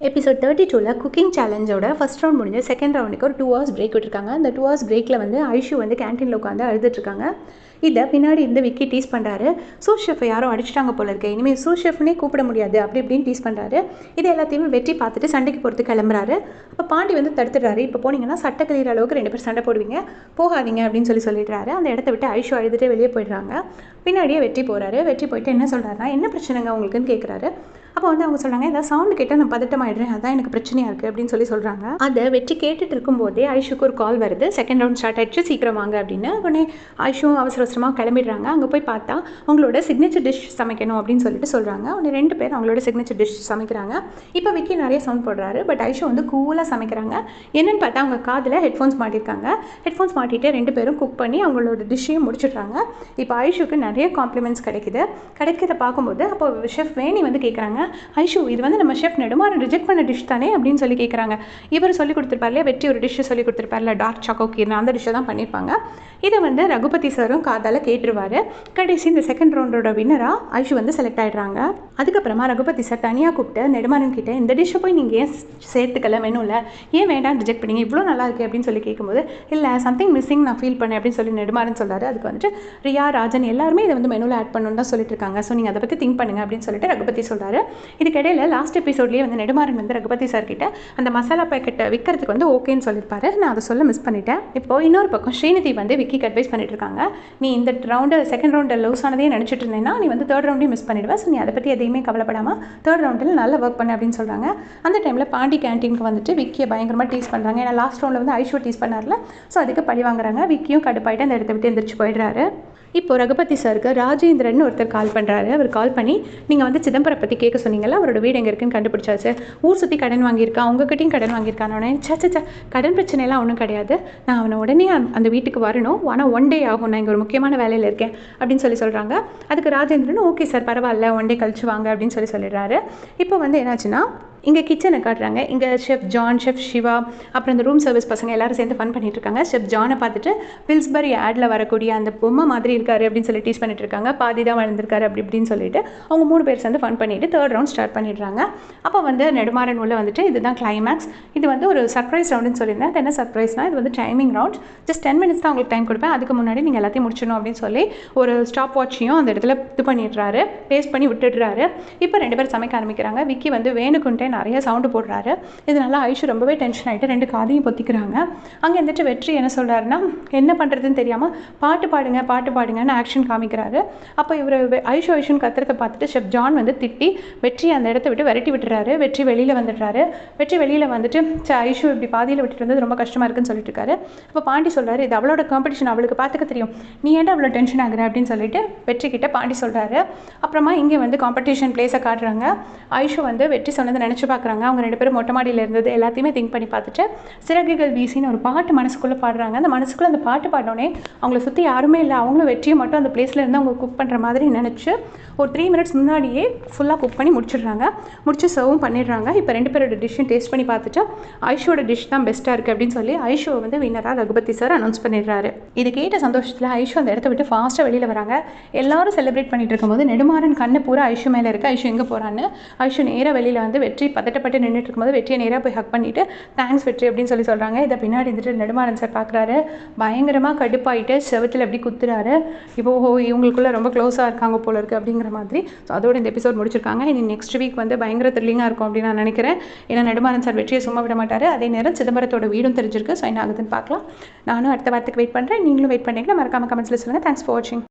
Episode 32ல் cooking சேலஞ்சோட first round முடிஞ்சு second ரவுண்டுக்கு ஒரு 2 hours break விட்டுருக்காங்க. அந்த 2 hours பிரேக்கில் வந்து ஐஷு வந்து கேன்டீனில் உட்காந்து அழுதுட்டுருக்காங்க. இதை பின்னாடி இருந்து விக்கி டீஸ் பண்ணுறாரு. சூஸ் ஷெஃப் யாரோ அடிச்சிட்டாங்க போல இருக்கு, இனிமேல் சூஸ் ஷெஃப்னே கூப்பிட முடியாது அப்படி இப்படின்னு டீஸ் பண்ணுறாரு. இது எல்லாத்தையுமே வெற்றி பார்த்துட்டு சண்டைக்கு போகிறது கிளம்புறாரு. அப்போ பாண்டி வந்து தடுத்துடுறாரு. இப்போ போனீங்கன்னா சட்டை கிளியர் அளவுக்கு 2 பேர் சண்டை போடுவீங்க, போகாதீங்க அப்படின்னு சொல்லிடுறாரு. அந்த இடத்த விட்டு ஐஷு அழுதுட்டு வெளியே போயிடுறாங்க. பின்னாடியே வெற்றி போகிறாரு. வெற்றி போயிட்டு என்ன சொல்கிறாருன்னா, என்ன பிரச்சனைங்க உங்களுக்குன்னு கேட்குறாரு. அப்போ வந்து அவங்க சொல்கிறாங்க, ஏதாவது சவுண்டு கேட்டால் நான் பதட்டமாயிடுறேன், அதான் எனக்கு பிரச்சனையாக இருக்குது அப்படின்னு சொல்கிறாங்க. அதை வெற்றி கேட்டுட்டு இருக்கும்போதே ஐஷுக்கு ஒரு கால் வருது. செகண்ட் ரவுண்ட் ஸ்டார்ட் ஆகிடுச்சு, சீக்கிரம் வாங்க அப்படின்னு. உடனே ஐஷும் அவசர அவசரமாக கிளம்பிடுறாங்க. அங்கே போய் பார்த்தா அவங்களோட சிக்னேச்சர் டிஷ் சமைக்கணும் அப்படின்னு சொல்கிறாங்க. உடனே 2 பேர் அவங்களோட சிக்னேச்சர் டிஷ் சமைக்கிறாங்க. இப்போ விக்கி நிறைய சவுண்ட் போடுறாரு. பட் ஐஷு வந்து கூலாக சமைக்கிறாங்க. என்னென்னு பார்த்தா அவங்க காதில் ஹெட்ஃபோன்ஸ் மாட்டியிருக்காங்க. ஹெட்ஃபோன்ஸ் மாட்டிட்டு 2 பேரும் குக் பண்ணி அவங்களோட டிஷ்ஷையும் முடிச்சிடுறாங்க. இப்போ ஐஷுக்கு நிறைய காம்ப்ளிமெண்ட்ஸ் கிடைக்கிறத பார்க்கும்போது அப்போ ஷெஃப் வேணி வந்து கேட்குறாங்க, ஐஷு இது வந்து நம்ம ஷெஃப் நெடுமாறன் ரிஜெக்ட் பண்ண டிஷ் தானே அப்படின்னு கேட்குறாங்க. இவர் சொல்லி கொடுத்துருப்பார்ல, வெற்றி ஒரு டிஷ்ஷை சொல்லி கொடுத்துருப்பார்ல, டார்க் சாக்கோ கீர்னு, அந்த டிஷ்ஷை தான் பண்ணியிருப்பாங்க. இதை வந்து ரகுபதி சாரும் காதால் கேட்டுருவார். கடைசி இந்த செகண்ட் ரவுண்டோட வின்னராக ஐஷு வந்து செலக்ட் ஆகிடுறாங்க. அதுக்கப்புறமா ரகுபதி சார் தனியாக கூப்பிட்டு நெடுமாறன் கிட்டே, இந்த டிஷ்ஷை போய் நீங்கள் ஏன் சேர்த்துக்கல மெனுவில், ஏன் வேண்டாம் ரிஜெக்ட் பண்ணீங்க, இவ்வளோ நல்லா இருக்குது அப்படின்னு கேட்கும்போது, இல்லை சம்திங் மிஸ்ஸிங் நான் ஃபீல் பண்ணேன் அப்படின்னு நெடுமாறன் சொல்கிறாரு. அதுக்கு வந்துட்டு ரியா, ராஜன் எல்லாருமே இதை வந்து மெனுவில் ஆட் பண்ணணுன்னு தான் சொல்லிட்டு இருக்காங்க. ஸோ நீங்கள் அதை பற்றி திங்க் பண்ணுங்க அப்படின்னு ரகுபதி சொல்கிறாரு. இதுக்கிடையில் லாஸ்ட் எபிசோட்லேயே வந்து நெடுமாறன் வந்து ரகுபதி சார் கிட்ட அந்த மசாலா பேக்கெட்டை விற்கிறதுக்கு வந்து ஓகேன்னு சொல்லியிருப்பாரு. நான் அதை சொல்ல மிஸ் பண்ணிட்டேன். இப்போ இன்னொரு பக்கம் ஸ்ரீநிதி வந்து விக்கிக்கு அட்வைஸ் பண்ணிட்டு இருக்காங்க. நீ இந்த செகண்ட் ரவுண்டில் லூஸ் ஆனதே நினச்சிட்டு இருந்தேன்னா நீ வந்து தேர்ட் ரவுண்டையும் மிஸ் பண்ணிடுவேன். ஸோ நீ அதை பற்றி எதையுமே கவலைப்படாமல் தேர்ட் ரவுண்டில் நல்லா ஒர்க் பண்ண அப்படின்னு சொல்கிறாங்க. அந்த டைமில் பாண்டி கேன்டீனுக்கு வந்துட்டு விக்கியை பயங்கரமாக டீஸ் பண்ணுறாங்க. ஏன்னா லாஸ்ட் ரவுண்டில் வந்து ஐஷோ டீஸ் பண்ணார்ல, ஸோ அதுக்கு பழி வாங்குறாங்க. விக்கியும் கடுப்பாயிட்டு அந்த இடத்த விட்டு எந்திரிச்சு போயிடுறாரு. இப்போ ரகுபதி சாருக்கு ராஜேந்திரன் ஒருத்தர் கால் பண்ணுறாரு. அவர் கால் பண்ணி, நீங்கள் வந்து சிதம்பரம் பற்றி கேட்க சொன்னீங்கல்ல, அவரோட வீடு எங்கே இருக்குன்னு கண்டுபிடிச்சாச்சு, ஊர் சுற்றி கடன் வாங்கியிருக்கான், உங்ககிட்டையும் கடன் வாங்கியிருக்கான். உடனே சச்சா கடன் பிரச்சனைலாம் ஒன்றும் கிடையாது, நான் அவனை உடனே அந்த வீட்டுக்கு வரணும், ஆனால் 1 day ஆகும், நான் இங்கே ஒரு முக்கியமான வேலையில் இருக்கேன் அப்படின்னு சொல்கிறாங்க. அதுக்கு ராஜேந்திரன் ஓகே சார் பரவாயில்ல 1 day கழிச்சு வாங்க அப்படின்னு சொல்லிடுறாரு. இப்போ வந்து என்னாச்சுன்னா, இங்கே கிச்சனை காட்டுறாங்க. இங்கே ஷெஃப் ஜான், ஷெஃப் சிவா, அப்புறம் இந்த ரூம் சர்வீஸ் பசங்க எல்லாரும் சேர்ந்து ஃபன் பண்ணிட்டு இருக்காங்க. ஷெஃப் ஜானை பார்த்துட்டு பில்ஸ்பரி ஆடில் வரக்கூடிய அந்த பொம்மை மாதிரி இருக்காரு அப்படின்னு டீஸ் பண்ணிட்டு இருக்காங்க. பாதி தான் வளர்ந்துருக்காரு அப்படி இப்படின்னு சொல்லிட்டு அவங்க 3 பேர் சேர்ந்து ஃபன் பண்ணிட்டு தேர்ட் ரவுண்ட் ஸ்டார்ட் பண்ணிடுறாங்க. அப்போ வந்து நெடுமாறன் உள்ள வந்துட்டு இதுதான் கிளைமேக்ஸ், இது வந்து ஒரு சர்ப்ரைஸ் ரவுண்டுன்னு சொல்லியிருந்தேன். அது என்ன சர்ப்ரைஸ்னால், இது வந்து டைமிங் ரவுண்ட், ஜஸ்ட் 10 minutes தான் உங்களுக்கு டைம் கொடுப்பேன், அதுக்கு முன்னாடி நீங்கள் எல்லாத்தையும் முடிச்சணும் அப்படின்னு சொல்லி ஒரு ஸ்டாப் வாட்சையும் அந்த இடத்துல இது பண்ணிடுறாரு, பேஸ்ட் பண்ணி விட்டுடுறாரு. இப்போ 2 பேர் சமைக்க ஆரம்பிக்கிறாங்க. விக்கி வந்து வேணுக்குன்ட்டே நிறைய சவுண்டு போடுறாரு. இதனால ஐஷு ரொம்பவே டென்ஷன் ஆகிட்டு 2 காதையும் பொத்திக்கிறாங்க. அங்கே இருந்துட்டு வெற்றி என்ன சொல்கிறாருன்னா, என்ன பண்ணுறதுன்னு தெரியாமல் பாட்டு பாடுங்கன்னு ஆக்ஷன் காமிக்கிறாரு. அப்போ இவர் ஐஷுன்னு கத்துறதை பார்த்துட்டு ஷெஃப் ஜான் வந்து திட்டி வெற்றி அந்த இடத்த விட்டு விரட்டி விட்டுறாரு. வெற்றி வெளியில் வந்துடுறாரு. வெற்றி வெளியில் வந்துட்டு ஐஷு இப்படி பாதியில் விட்டுட்டு வந்தது ரொம்ப கஷ்டமாக இருக்குன்னு சொல்லிட்டு இருக்காரு. அப்போ பாண்டி சொல்கிறாரு, இது அவளோட காம்படிஷன், அவளுக்கு பார்த்துக்க தெரியும், நீ ஏன்டா அவ்வளோ டென்ஷன் ஆகுற அப்படின்னு சொல்லிட்டு வெற்றி கிட்ட பாண்டி சொல்கிறாரு. அப்புறமா இங்கே வந்து காம்படிஷன் பிளேஸை காட்டுறாங்க. ஐஷு வந்து வெற்றி சொன்னதை நினச்சி பார்க்குறாங்க. அவங்க 2 பேரும் மொட்டை மாடியில் இருந்தது எல்லாத்தையுமே திங்க் பண்ணி பார்த்துட்டு சிறகுகள் வீசின்னு ஒரு பாட்டு மனசுக்குள்ளே பாடுறாங்க. அந்த மனசுக்குள்ளே அந்த பாட்டு பாடினோடனே அவங்கள சுற்றி யாருமே இல்லை, அவங்களும் வெற்றியும் மட்டும் அந்த பிளேஸில் இருந்து அவங்க குக் பண்ணுற மாதிரி நினச்சி ஒரு 3 minutes முன்னாடியே ஃபுல்லாக குக் பண்ணி முடிச்சிடுறாங்க. முடிச்சு சர்வும் பண்ணிடுறாங்க. இப்போ 2 பேரோட டிஷ்ஷும் டேஸ்ட் பண்ணி பார்த்துட்டு ஐஷோட டிஷ் தான் பெஸ்ட்டாக இருக்குது அப்படின்னு சொல்லி ஐஷோ வந்து வின்னராக ரகுபதி சார் அனௌன்ஸ் பண்ணிடுறாரு. இது கேட்ட சந்தோஷத்தில் ஐஷோ அந்த இடத்த விட்டு ஃபாஸ்ட்டாக வெளியில் வராங்க. எல்லாரும் செலிப்ரேட் பண்ணிட்டு இருக்கும்போது நெடுமாறன் கண்ணு பூரா ஐஷு மேலே இருக்குது. ஐஷு எங்கே போகிறான்னு ஐஷு நேராக வெளியில் வந்து வெற்றி பதட்டப்பட்டு நின்றுட்டு இருக்கும்போது வெற்றியை நேராக போய் ஹக் பண்ணிவிட்டு தேங்க்ஸ் வெற்றி அப்படின்னு சொல்கிறாங்க. இதை பின்னாடி இருந்துட்டு நெடுமாறன் சார் பார்க்குறாரு. பயங்கரமாக கடுப்பாயிட்டு செவத்தில் எப்படி குத்துறாரு. இப்போ இவங்களுக்குள்ள ரொம்ப க்ளோஸாக இருக்காங்க போல இருக்குது அப்படிங்கிற மாதிரி. ஸோ அதோட இந்த எபிசோட் முடிச்சிருக்காங்க. இனி நெக்ஸ்ட் வீக் வந்து பயங்கர த்ரில்லிங்காக இருக்கும் அப்படின்னு நான் நினைக்கிறேன். ஏன்னா நெடுமாறன் சார் வெற்றியை சும்மா விட மாட்டார். அதே நேரம் சிதம்பரத்தோட வீடும் தெரிஞ்சிருக்கு. ஸோ என்ன ஆகுதுன்னு பார்க்கலாம். நானும் அடுத்த வாரத்துக்கு வெயிட் பண்ணுறேன். நீங்களும் வெயிட் பண்ணுறீங்கன்னா மறக்காம கமெண்ட்ஸில் சொல்லுங்கள். தேங்க்ஸ் ஃபார் வாட்சிங்.